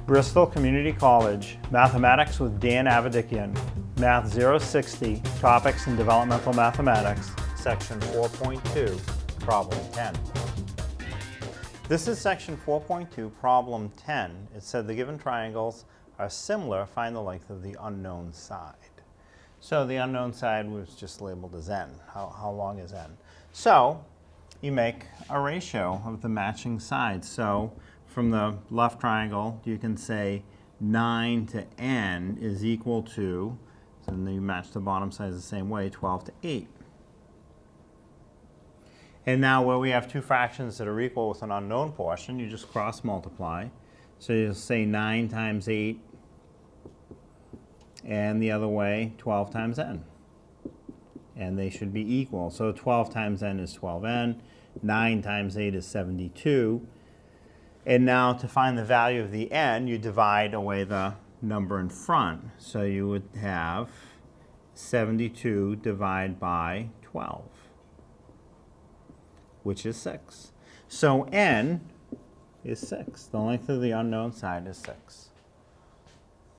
Bristol Community College, Mathematics with Dan Avedikian, Math 060, Topics in Developmental Mathematics, Section 4.2, Problem 10. This is Section 4.2, Problem 10. It said the given triangles are similar, find the length of the unknown side. So the unknown side was just labeled as n. How long is n? So you make a ratio of the matching sides. So from the left triangle, you can say 9 to n is equal to, so then you match the bottom sides the same way, 12 to 8. And now where we have two fractions that are equal with an unknown portion, you just cross multiply. So you'll say 9 times 8, and the other way, 12 times n. And they should be equal. So 12 times n is 12n, 9 times 8 is 72. And now to find the value of the n, you divide away the number in front. So you would have 72 divided by 12, which is 6. So n is 6. The length of the unknown side is 6.